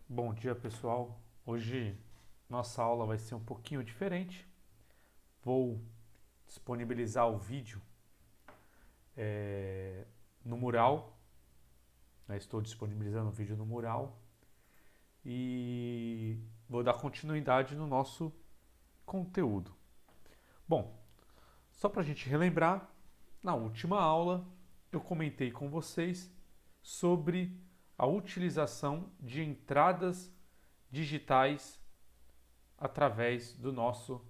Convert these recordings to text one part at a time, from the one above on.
Bom dia, pessoal. Hoje nossa aula vai ser um pouquinho diferente. Vou disponibilizar o vídeo no mural, né? Estou disponibilizando o vídeo no mural e vou dar continuidade no nosso conteúdo. Bom, só para a gente relembrar, na última aula eu comentei com vocês sobre a utilização de entradas digitais através do nosso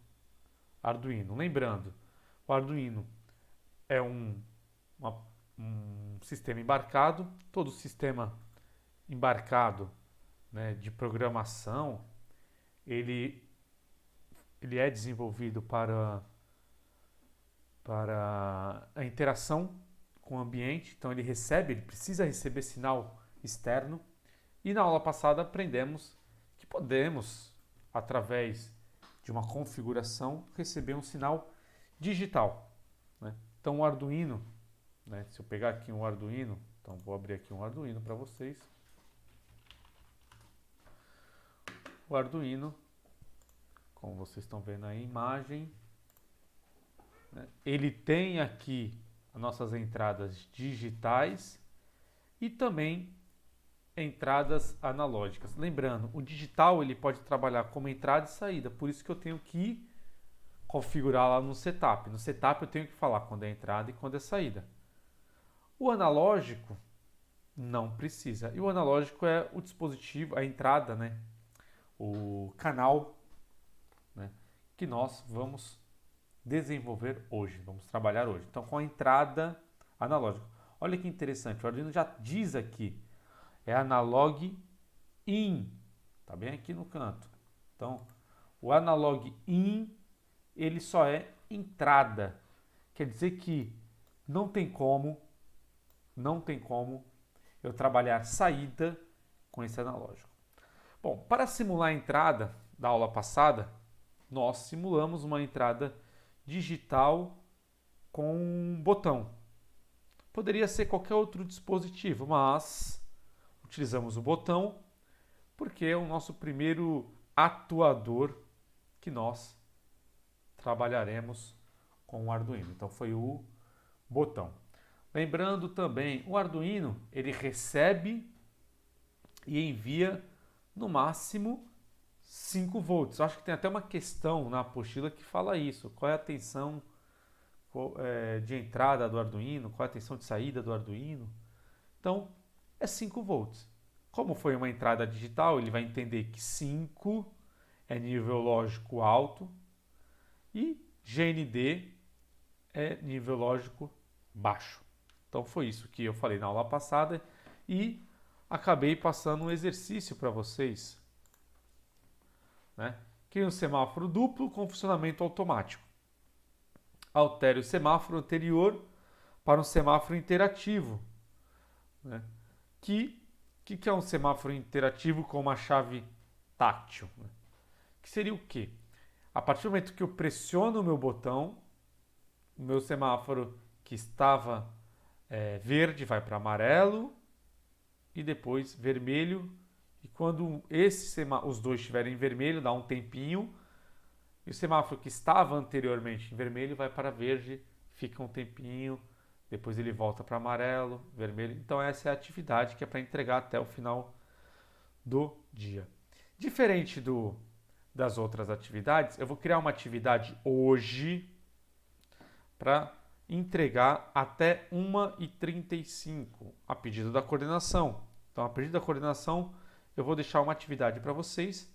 Arduino. Lembrando, o Arduino é uma- um sistema embarcado. Todo sistema embarcado, né, de programação, ele, ele é desenvolvido para a interação com o ambiente. Então ele precisa receber sinal externo. E na aula passada aprendemos que podemos, através de uma configuração, receber um sinal digital, né? Então o Arduino, né, se eu pegar aqui um Arduino, então vou abrir aqui um Arduino para vocês. O Arduino, como vocês estão vendo aí a imagem, né, ele tem aqui as nossas entradas digitais e também entradas analógicas. Lembrando, o digital ele pode trabalhar como entrada e saída, por isso que eu tenho que configurar lá no setup. No setup eu tenho que falar quando é entrada e quando é saída. O analógico não precisa. E o analógico é o dispositivo, a entrada, né? O canal, né, que nós vamos desenvolver hoje, vamos trabalhar hoje. Então, com a entrada analógica. Olha que interessante, o Arduino já diz aqui, é analog in, tá bem aqui no canto. Então, o analog in, ele só é entrada. Quer dizer que não tem como, não tem como eu trabalhar saída com esse analógico. Bom, para simular a entrada da aula passada, nós simulamos uma entrada digital com um botão. Poderia ser qualquer outro dispositivo, mas utilizamos o botão porque é o nosso primeiro atuador que nós trabalharemos com o Arduino. Então foi o botão. Lembrando também, o Arduino ele recebe e envia no máximo 5 volts. Acho que tem até uma questão na apostila que fala isso. Qual é a tensão de entrada do Arduino? Qual é a tensão de saída do Arduino? Então, é 5 volts. Como foi uma entrada digital, ele vai entender que 5 é nível lógico alto e GND é nível lógico baixo. Então foi isso que eu falei na aula passada e acabei passando um exercício para vocês, né? Crie um semáforo duplo com funcionamento automático. Altere o semáforo anterior para um semáforo interativo, né? Que é um semáforo interativo com uma chave tátil, né? Que seria o quê? A partir do momento que eu pressiono o meu botão, o meu semáforo que estava verde vai para amarelo e depois vermelho. E quando os dois estiverem em vermelho, dá um tempinho. E o semáforo que estava anteriormente em vermelho vai para verde, fica um tempinho. Depois ele volta para amarelo, vermelho. Então essa é a atividade que é para entregar até o final do dia. Diferente das outras atividades, eu vou criar uma atividade hoje para entregar até 1h35, a pedido da coordenação. Então, a pedido da coordenação, eu vou deixar uma atividade para vocês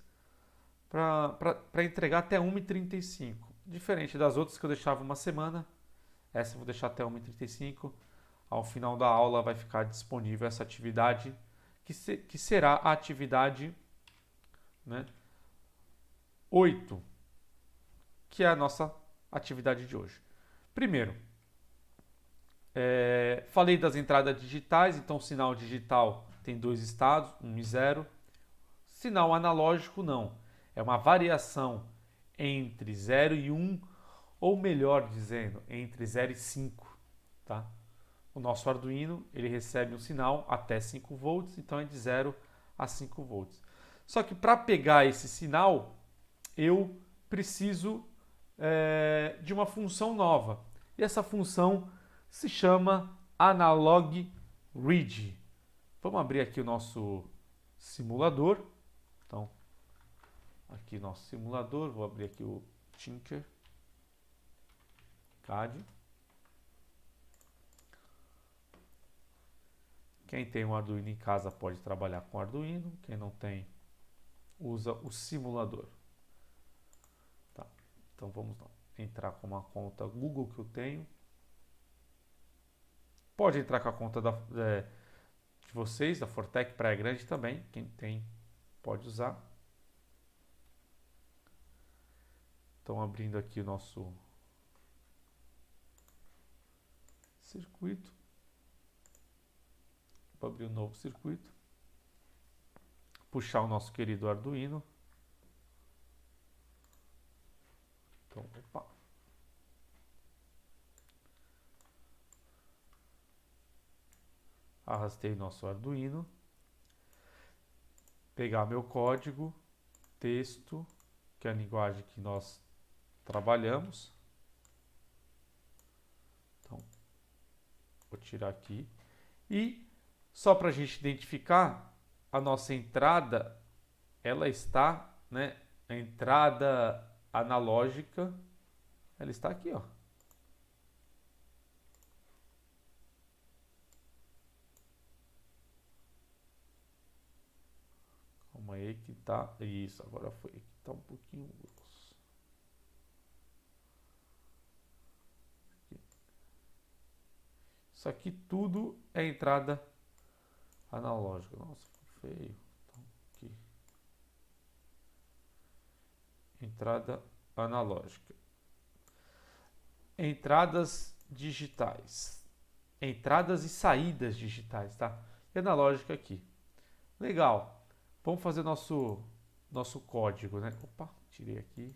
para entregar até 1h35. Diferente das outras que eu deixava uma semana, essa eu vou deixar até 1h35. Ao final da aula vai ficar disponível essa atividade, que será a atividade, né, 8, que é a nossa atividade de hoje. Primeiro, falei das entradas digitais, então o sinal digital tem dois estados, 1 e 0. Sinal analógico não, é uma variação entre 0 e 1, ou melhor dizendo, entre 0 e 5. Tá? O nosso Arduino ele recebe um sinal até 5 volts, então é de 0 a 5 volts. Só que para pegar esse sinal, eu preciso de uma função nova. E essa função se chama analog read. Vamos abrir aqui o nosso simulador. Então, aqui nosso simulador, vou abrir aqui o Tinkercad. Quem tem um Arduino em casa pode trabalhar com Arduino, quem não tem, usa o simulador. Tá. Então vamos lá. Entrar com uma conta Google que eu tenho. Pode entrar com a conta de vocês, da Fortec Praia Grande também. Quem tem pode usar. Então abrindo aqui o nosso circuito. Vou abrir um novo circuito. Puxar o nosso querido Arduino. Então, opa. Arrastei nosso Arduino. Pegar meu código, texto, que é a linguagem que nós trabalhamos. Então, vou tirar aqui. E só para a gente identificar, a nossa entrada, ela está, né? A entrada analógica, ela está aqui, ó. Calma aí que tá. Isso, agora foi. Aqui tá um pouquinho grosso. Isso aqui tudo é entrada analógica. Nossa, foi feio. Então, aqui. Entrada analógica. Entradas digitais. Entradas e saídas digitais, tá? E analógica aqui. Legal. Vamos fazer nosso código, né? Opa, tirei aqui.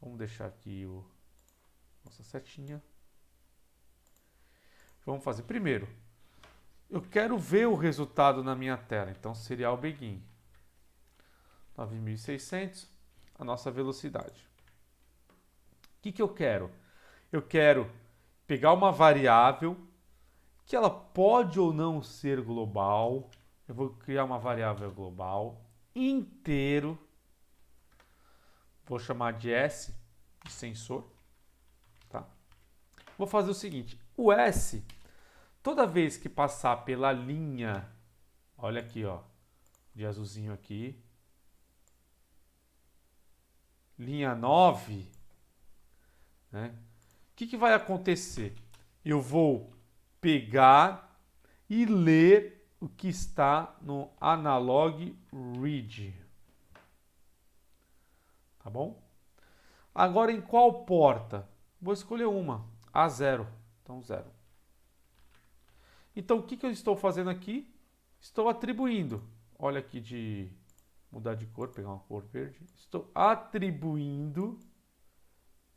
Vamos deixar aqui nossa setinha. Vamos fazer. Primeiro, eu quero ver o resultado na minha tela. Então, serial begin. 9.600, a nossa velocidade. O que eu quero? Eu quero pegar uma variável que ela pode ou não ser global. Eu vou criar uma variável global inteiro. Vou chamar de S, de sensor. Tá? Vou fazer o seguinte. O S, toda vez que passar pela linha, olha aqui, ó, de azulzinho aqui, linha 9, né? O que vai acontecer? Eu vou pegar e ler o que está no analog read. Tá bom? Agora em qual porta? Vou escolher uma, A0. Então 0. Então o que eu estou fazendo aqui? Estou atribuindo. Olha aqui de mudar de cor, pegar uma cor verde. Estou atribuindo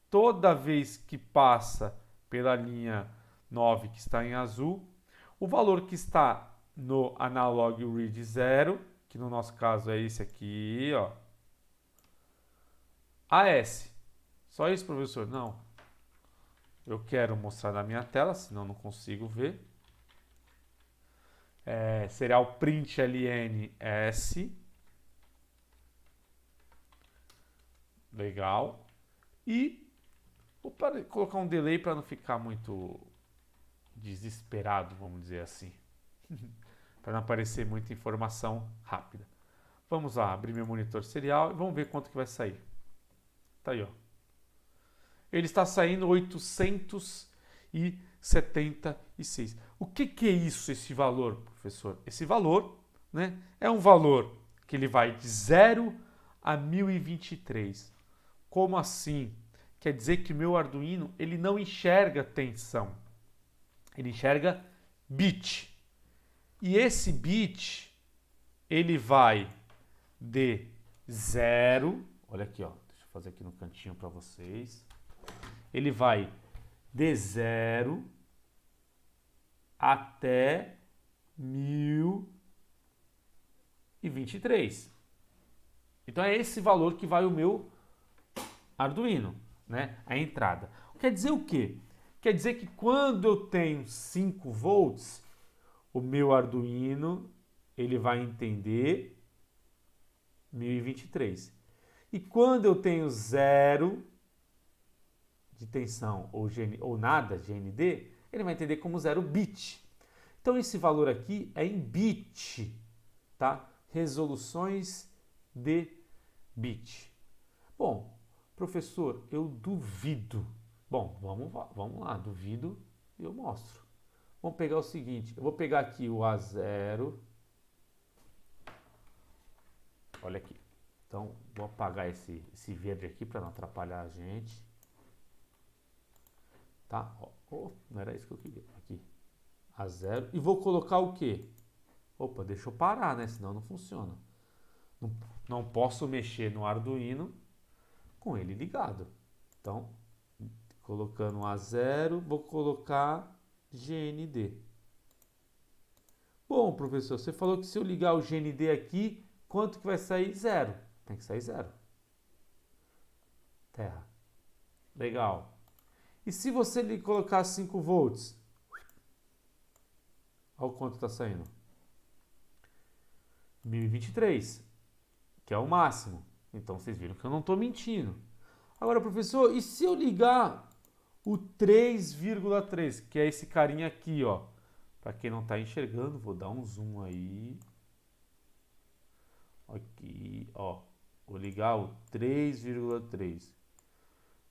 toda vez que passa pela linha 9 que está em azul, o valor que está no analog read 0, que no nosso caso é esse aqui, ó. AS. Só isso, professor? Não. Eu quero mostrar na minha tela, senão não consigo ver. Serial print ln S. Legal. E vou colocar um delay para não ficar muito desesperado, vamos dizer assim. Para não aparecer muita informação rápida. Vamos lá, abrir meu monitor serial e vamos ver quanto que vai sair. Tá aí, ó. Ele está saindo 876. O que é isso, esse valor, professor? Esse valor, né, é um valor que ele vai de 0 a 1023. Como assim? Quer dizer que o meu Arduino ele não enxerga tensão. Ele enxerga bit. E esse bit, ele vai de 0, olha aqui, ó, deixa eu fazer aqui no cantinho para vocês. Ele vai de 0 até 1023. 1023. Então é esse valor que vai o meu Arduino, né? A entrada. Quer dizer o quê? Quer dizer que quando eu tenho 5 volts, o meu Arduino ele vai entender 1023. E quando eu tenho 0 de tensão ou nada, GND, ele vai entender como 0 bit. Então esse valor aqui é em bit, tá? Resoluções de bit. Bom, professor, eu duvido. Bom, vamos lá, duvido e eu mostro. Vamos pegar o seguinte, eu vou pegar aqui o A0. Olha aqui. Então, vou apagar esse verde aqui para não atrapalhar a gente. Tá? Não era isso que eu queria. Aqui. A0. E vou colocar o quê? Opa, deixa eu parar, né? Senão não funciona. Não posso mexer no Arduino com ele ligado. Então, colocando A0, vou colocar GND. Bom, professor, você falou que se eu ligar o GND aqui, quanto que vai sair? 0. Tem que sair 0. Terra. Legal. E se você lhe colocar 5 volts? Olha o quanto está saindo. 1023, que é o máximo. Então vocês viram que eu não estou mentindo. Agora, professor, e se eu ligar o 3,3, que é esse carinha aqui, ó? Para quem não está enxergando, vou dar um zoom aí. Aqui, ó. Vou ligar o 3,3.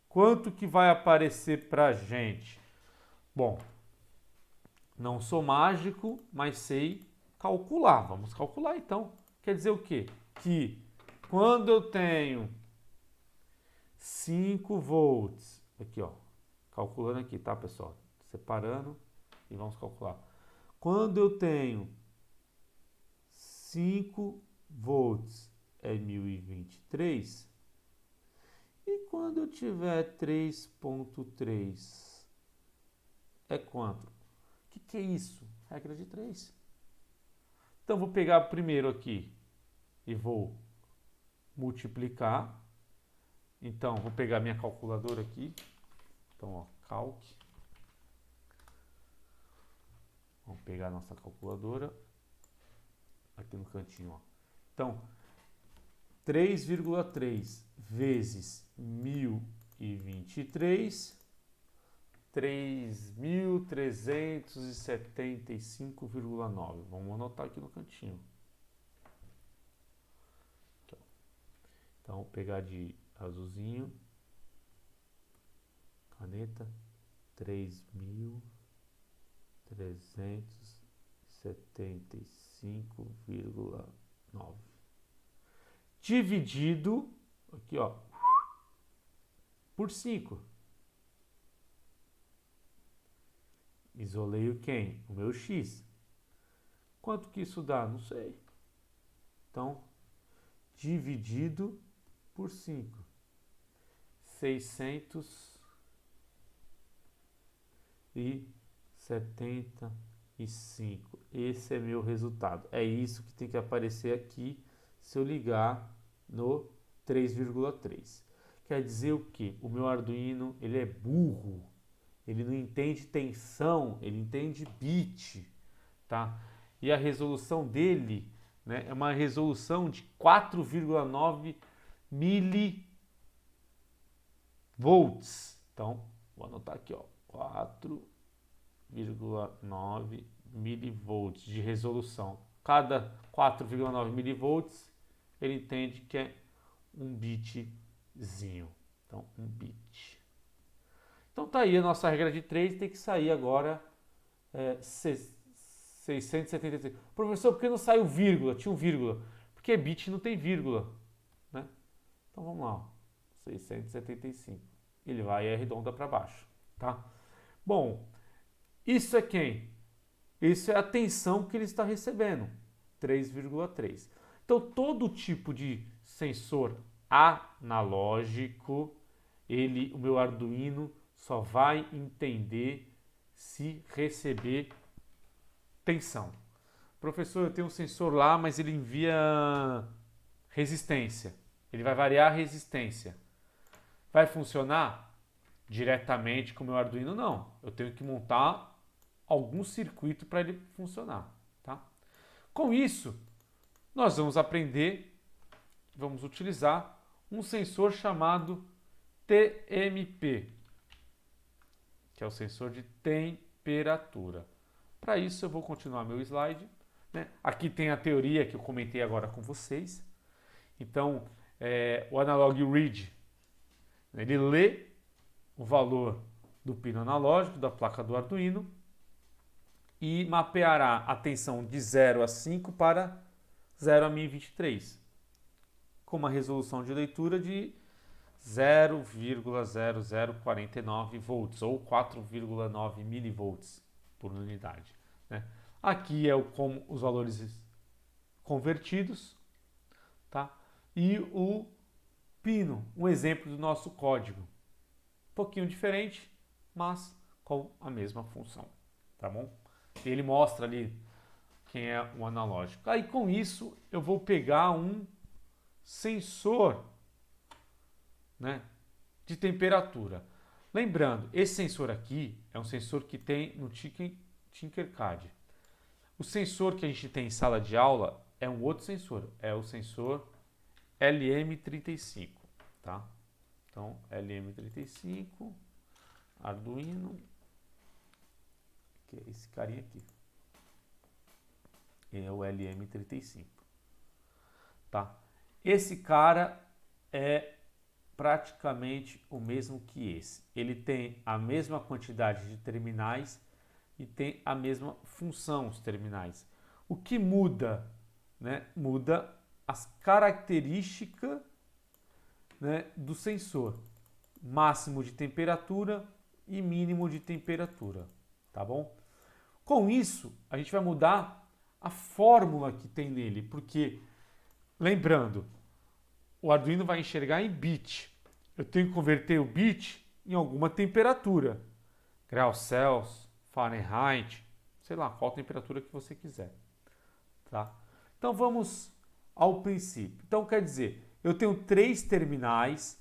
Quanto que vai aparecer pra gente? Bom, não sou mágico, mas sei calcular. Vamos calcular então. Quer dizer o quê? Que quando eu tenho 5 volts, aqui ó, calculando aqui, tá pessoal? Separando e vamos calcular. Quando eu tenho 5 volts é 1023. E quando eu tiver 3,3 é quanto? O que é isso? Regra de 3. Então vou pegar primeiro aqui e vou multiplicar. Então vou pegar minha calculadora aqui. Então, ó, calc. Vamos pegar a nossa calculadora aqui no cantinho, ó. Então, 3,3 vezes 1023, 3.375,9. Vamos anotar aqui no cantinho. Então, vou pegar de azulzinho, caneta, 3.375,9. Dividido, aqui ó, por 5. Isolei o quem? O meu x. Quanto que isso dá? Não sei. Então, dividido por 5. 675. Esse é meu resultado. É isso que tem que aparecer aqui se eu ligar no 3,3. Quer dizer o que? O meu Arduino ele é burro. Ele não entende tensão, ele entende bit, tá? E a resolução dele, né, é uma resolução de 4,9 milivolts. Então, vou anotar aqui, ó, 4,9 milivolts de resolução. Cada 4,9 milivolts, ele entende que é um bitzinho. Então, um bit. Então tá aí a nossa regra de 3, tem que sair agora 676. Professor, por que não saiu vírgula? Tinha um vírgula. Porque bit não tem vírgula, né? Então vamos lá, ó. 675. Ele vai e arredonda para baixo, tá? Bom, isso é quem? Isso é a tensão que ele está recebendo, 3,3. Então todo tipo de sensor analógico, o meu Arduino só vai entender se receber tensão. Professor, eu tenho um sensor lá, mas ele envia resistência. Ele vai variar a resistência. Vai funcionar diretamente com o meu Arduino? Não. Eu tenho que montar algum circuito para ele funcionar, tá? Com isso, nós vamos aprender, vamos utilizar um sensor chamado TMP, que é o sensor de temperatura. Para isso, eu vou continuar meu slide, né? Aqui tem a teoria que eu comentei agora com vocês. Então, o analog read, ele lê o valor do pino analógico da placa do Arduino e mapeará a tensão de 0 a 5 para 0 a 1023, com uma resolução de leitura de 0,0049 volts ou 4,9 milivolts por unidade, né? Aqui é como os valores convertidos, tá? E o pino, um exemplo do nosso código. Um pouquinho diferente, mas com a mesma função, tá bom? Ele mostra ali quem é o analógico. Aí com isso eu vou pegar um sensor, né, de temperatura. Lembrando, esse sensor aqui é um sensor que tem no Tinkercad. O sensor que a gente tem em sala de aula é um outro sensor, é o sensor LM35, tá? Então, LM35, Arduino, que é esse carinha aqui, é o LM35, tá? Esse cara é praticamente o mesmo que esse. Ele tem a mesma quantidade de terminais e tem a mesma função, os terminais. O que muda, né? Muda as características, né, do sensor. Máximo de temperatura e mínimo de temperatura, tá bom? Com isso, a gente vai mudar a fórmula que tem nele, porque, lembrando, o Arduino vai enxergar em bit. Eu tenho que converter o bit em alguma temperatura. Graus Celsius, Fahrenheit, sei lá, qual temperatura que você quiser, tá? Então vamos ao princípio. Então quer dizer, eu tenho 3 terminais.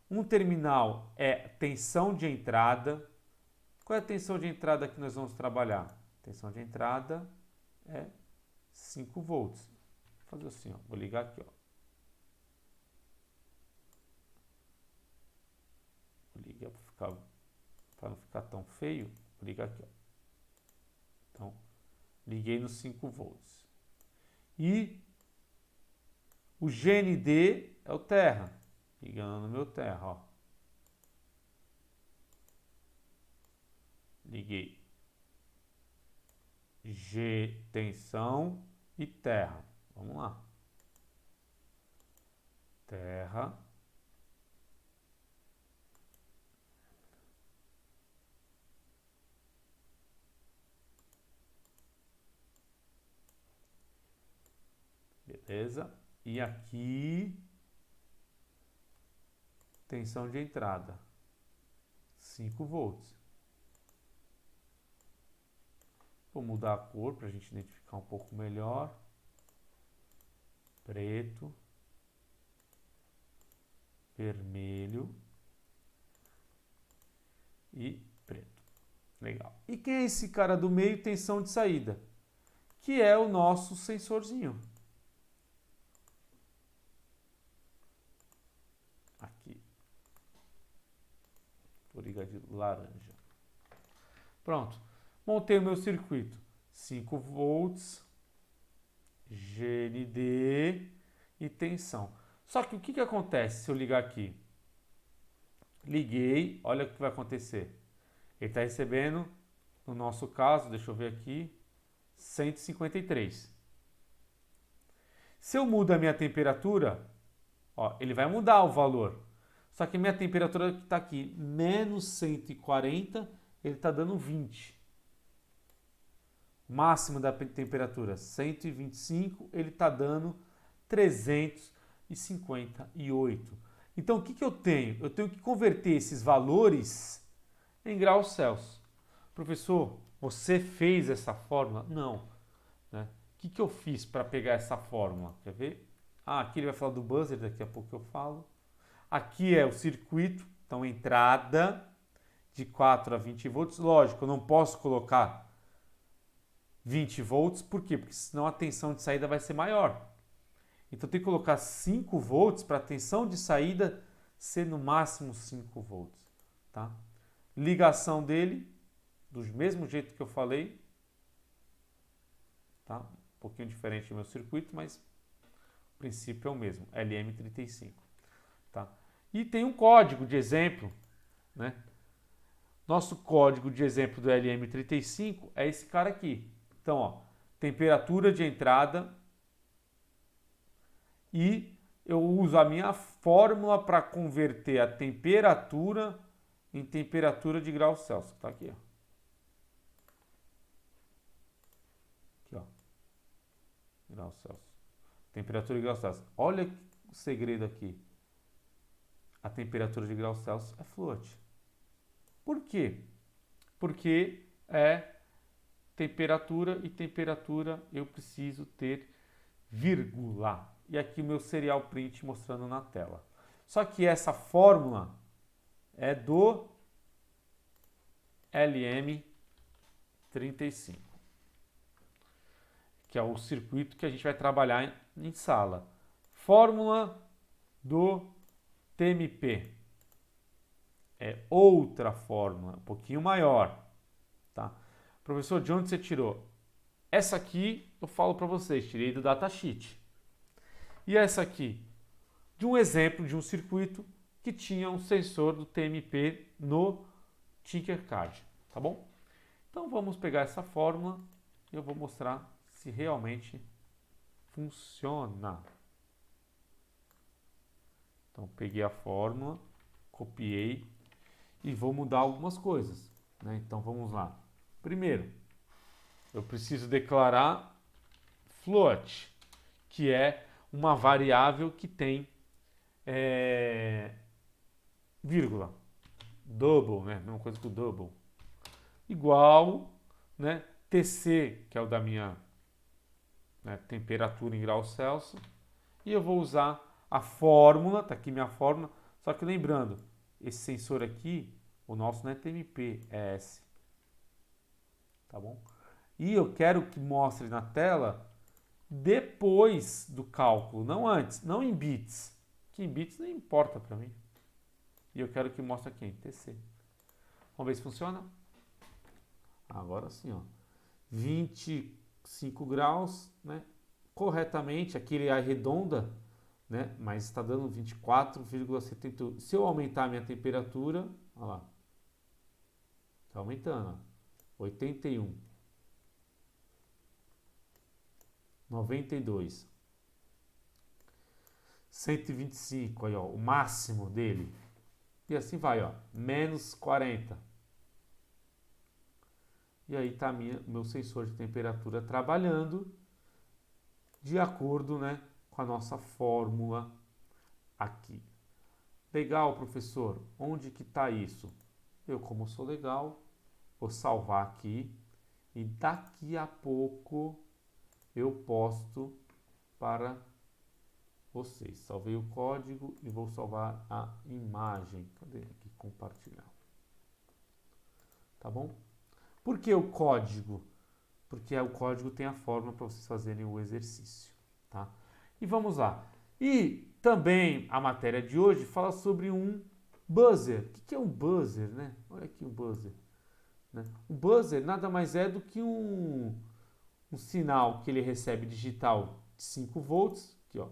Um terminal é tensão de entrada. Qual é a tensão de entrada que nós vamos trabalhar? Tensão de entrada é 5 volts. Vou fazer assim, ó. Vou ligar aqui, ó. Vou ligar para não ficar tão feio. Vou ligar aqui, ó. Então, liguei nos 5 volts. E o GND é o terra. Ligando no meu terra, ó. Liguei G, tensão e terra. Vamos lá. Terra. Beleza? E aqui, tensão de entrada, 5 volts. Vou mudar a cor para a gente identificar um pouco melhor. Preto, vermelho e preto. Legal. E quem é esse cara do meio? Tensão de saída, que é o nosso sensorzinho. Aqui. Vou ligar de laranja. Pronto. Montei o meu circuito. 5 volts, GND e tensão. Só que o que acontece se eu ligar aqui? Liguei, olha o que vai acontecer. Ele está recebendo, no nosso caso, deixa eu ver aqui, 153. Se eu mudo a minha temperatura, ó, ele vai mudar o valor. Só que minha temperatura que está aqui, menos 140, ele está dando 20. Máximo da temperatura, 125, ele está dando 358. Então, o que eu tenho? Eu tenho que converter esses valores em graus Celsius. Professor, você fez essa fórmula? Não, né? que eu fiz para pegar essa fórmula? Quer ver? Aqui ele vai falar do buzzer, daqui a pouco eu falo. Aqui é o circuito, então entrada de 4 a 20 volts. Lógico, eu não posso colocar 20 volts, por quê? Porque senão a tensão de saída vai ser maior. Então tem que colocar 5 volts para a tensão de saída ser no máximo 5 volts. Tá? Ligação dele, do mesmo jeito que eu falei. Tá? Um pouquinho diferente do meu circuito, mas o princípio é o mesmo, LM35. Tá? E tem um código de exemplo, né? Nosso código de exemplo do LM35 é esse cara aqui. Então, ó, temperatura de entrada e eu uso a minha fórmula para converter a temperatura em temperatura de graus Celsius. Tá aqui, ó. Aqui, ó. Graus Celsius. Temperatura de graus Celsius. Olha o segredo aqui. A temperatura de graus Celsius é float. Por quê? Porque é temperatura e temperatura eu preciso ter vírgula. E aqui o meu serial print mostrando na tela. Só que essa fórmula é do LM35, que é o circuito que a gente vai trabalhar em sala. Fórmula do TMP é outra fórmula, um pouquinho maior. Tá? Professor, de onde você tirou? Essa aqui eu falo para vocês, tirei do datasheet. E essa aqui, de um exemplo de um circuito que tinha um sensor do TMP no Tinkercad, tá bom? Então vamos pegar essa fórmula e eu vou mostrar se realmente funciona. Então peguei a fórmula, copiei e vou mudar algumas coisas, né? Então vamos lá. Primeiro, eu preciso declarar float, que é uma variável que tem vírgula, double, né? Mesma coisa que o double, igual, né? TC, que é o da minha, né, temperatura em graus Celsius, e eu vou usar a fórmula, tá aqui minha fórmula, só que lembrando, esse sensor aqui, o nosso não é TMP, é S, tá bom? E eu quero que mostre na tela depois do cálculo, não antes, não em bits, que em bits não importa para mim. E eu quero que mostre aqui em TC. Vamos ver se funciona? Agora sim, ó. 25 graus, né? Corretamente, aqui ele arredonda, né? Mas está dando 24,71. Se eu aumentar a minha temperatura, olha lá. Está aumentando, ó. 81. 92. 125, aí, ó, o máximo dele. E assim vai, ó, menos 40. E aí está meu sensor de temperatura trabalhando de acordo, né, com a nossa fórmula aqui. Legal, professor. Onde que está isso? Eu, como sou legal, vou salvar aqui e daqui a pouco eu posto para vocês. Salvei o código e vou salvar a imagem. Cadê aqui? Compartilhar. Tá bom? Por que o código? Porque o código tem a fórmula para vocês fazerem o exercício. Tá? E vamos lá. E também a matéria de hoje fala sobre um buzzer. O que é um buzzer, né? Olha aqui o buzzer. Né? O buzzer nada mais é do que um sinal que ele recebe digital de 5 volts. Aqui, ó.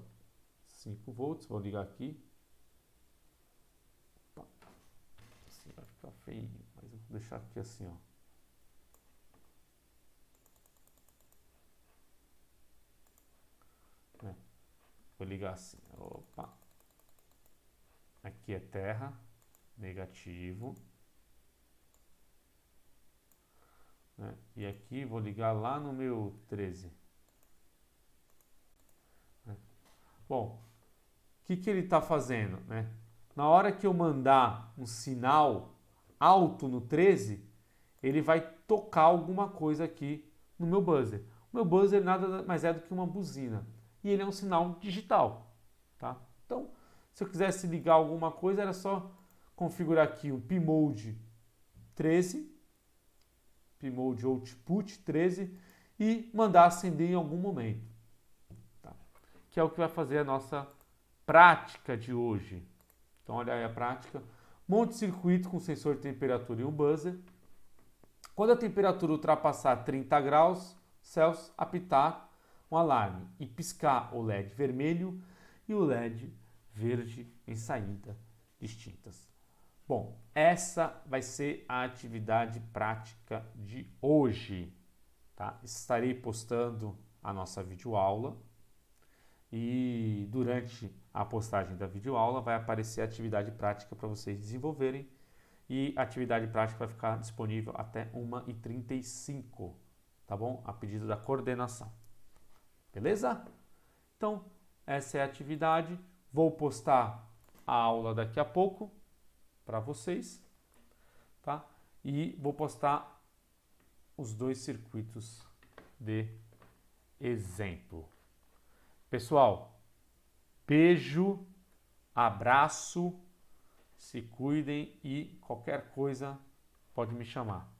5 volts. Vou ligar aqui. Opa. Assim vai ficar feio, mas eu vou deixar aqui assim, ó. Vou ligar assim. Opa. Aqui é terra. Negativo. Né? E aqui vou ligar lá no meu 13. Né? Bom, o que ele está fazendo? Né? Na hora que eu mandar um sinal alto no 13, ele vai tocar alguma coisa aqui no meu buzzer. Meu buzzer nada mais é do que uma buzina. E ele é um sinal digital, tá? Então, se eu quisesse ligar alguma coisa, era só configurar aqui o P-Mode 13, P-Mode Output 13, e mandar acender em algum momento. Tá? Que é o que vai fazer a nossa prática de hoje. Então, olha aí a prática. Monte circuito com sensor de temperatura e um buzzer. Quando a temperatura ultrapassar 30 graus Celsius, apitar um alarme e piscar o LED vermelho e o LED verde em saída distintas. Bom, essa vai ser a atividade prática de hoje. Tá? Estarei postando a nossa videoaula e durante a postagem da videoaula vai aparecer a atividade prática para vocês desenvolverem e a atividade prática vai ficar disponível até 1h35, tá bom? A pedido da coordenação. Beleza? Então, essa é a atividade. Vou postar a aula daqui a pouco para vocês, tá? E vou postar os 2 circuitos de exemplo. Pessoal, beijo, abraço, se cuidem e qualquer coisa pode me chamar.